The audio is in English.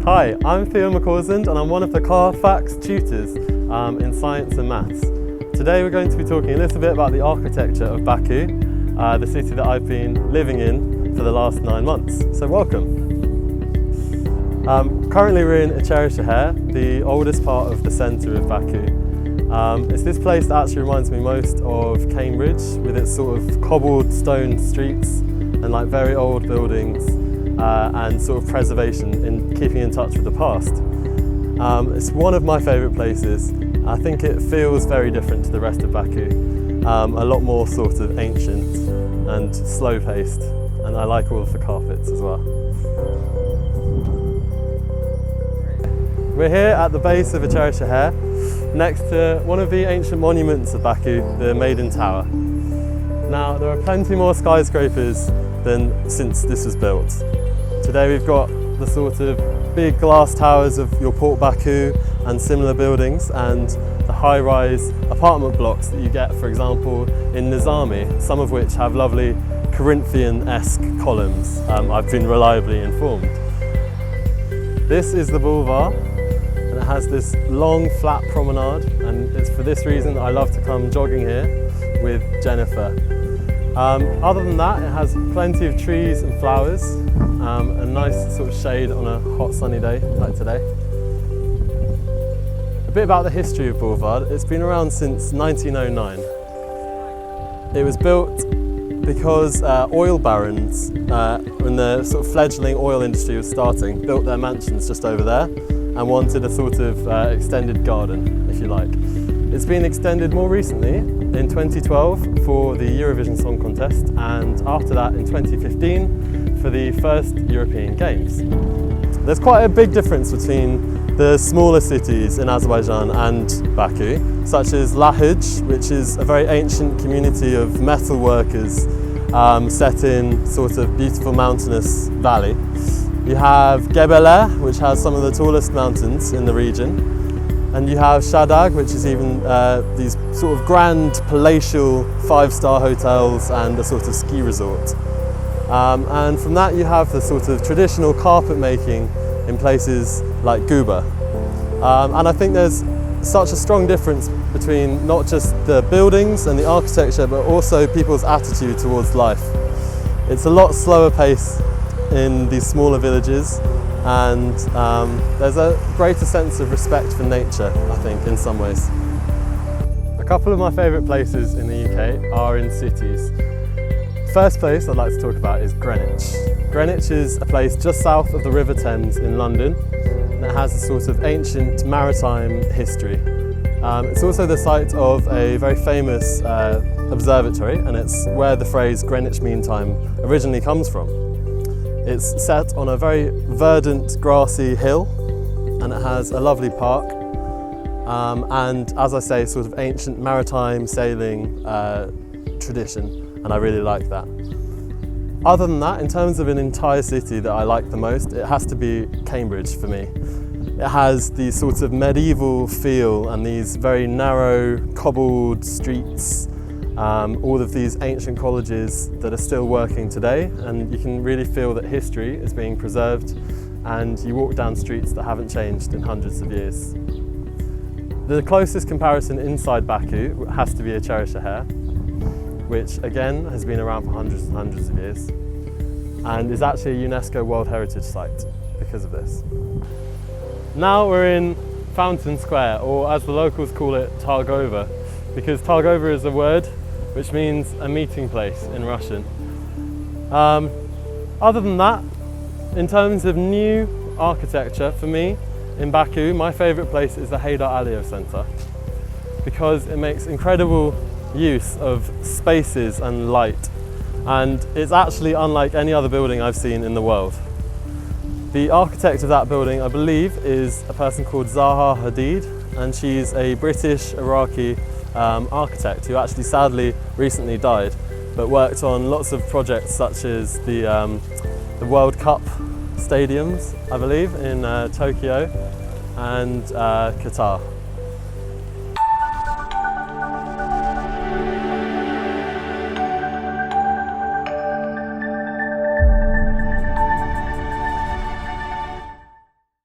Hi, I'm Theo and I'm one of the Carfax tutors in science and maths. Today we're going to be talking a little bit about the architecture of Baku, the city that I've been living in for the last 9 months. So welcome. Currently we're in Içerişehir, the oldest part of the centre of Baku. It's this place that actually reminds me most of Cambridge, with its sort of cobbled stone streets and like very old buildings and sort of preservation in keeping in touch with the past. It's one of my favourite places. I think it feels very different to the rest of Baku, a lot more sort of ancient and slow-paced, and I like all of the carpets as well. We're here at the base of Içerişehir, next to one of the ancient monuments of Baku, the Maiden Tower. Now, there are plenty more skyscrapers than since this was built. Today we've got the sort of big glass towers of your Port Baku and similar buildings, and the high-rise apartment blocks that you get, for example, in Nizami, some of which have lovely Corinthian-esque columns, I've been reliably informed. This is the boulevard, and it has this long flat promenade, and it's for this reason that I love to come jogging here with Jennifer. Other than that, it has plenty of trees and flowers, a nice sort of shade on a hot sunny day like today. A bit about the history of Boulevard. It's been around since 1909. It was built because oil barons, when the sort of fledgling oil industry was starting, built their mansions just over there and wanted a sort of extended garden, if you like. It's been extended more recently in 2012 for the Eurovision Song Contest, and after that in 2015 for the first European Games. There's quite a big difference between the smaller cities in Azerbaijan and Baku, such as Lahij, which is a very ancient community of metal workers set in sort of beautiful mountainous valley. You have Gebele, which has some of the tallest mountains in the region. And you have Shadag, which is even these sort of grand palatial 5-star hotels and a sort of ski resort. And from that you have the sort of traditional carpet making in places like Guba. And I think there's such a strong difference between not just the buildings and the architecture, but also people's attitude towards life. It's a lot slower pace in these smaller villages, and there's a greater sense of respect for nature, I think, in some ways. A couple of my favourite places in the UK are in cities. The first place I'd like to talk about is Greenwich. Greenwich is a place just south of the River Thames in London, and it has a sort of ancient maritime history. It's also the site of a very famous observatory, and it's where the phrase Greenwich Mean Time originally comes from. It's set on a very verdant, grassy hill, and it has a lovely park, and as I say, sort of ancient maritime sailing tradition, and I really like that. Other than that, in terms of an entire city that I like the most, it has to be Cambridge for me. It has the sort of medieval feel and these very narrow, cobbled streets, all of these ancient colleges that are still working today, and you can really feel that history is being preserved, and you walk down streets that haven't changed in hundreds of years. The closest comparison inside Baku has to be Içerişehir, which again has been around for hundreds and hundreds of years, and is actually a UNESCO World Heritage Site because of this. Now we're in Fountain Square, or as the locals call it, Targova, because Targova is a word which means a meeting place in Russian. Other than that, in terms of new architecture, for me, in Baku, my favourite place is the Heydar Aliyev Centre, because it makes incredible use of spaces and light, and it's actually unlike any other building I've seen in the world. The architect of that building, I believe, is a person called Zaha Hadid, and she's a British-Iraqi architect who actually sadly recently died, but worked on lots of projects such as the World Cup stadiums, I believe, in Tokyo and Qatar.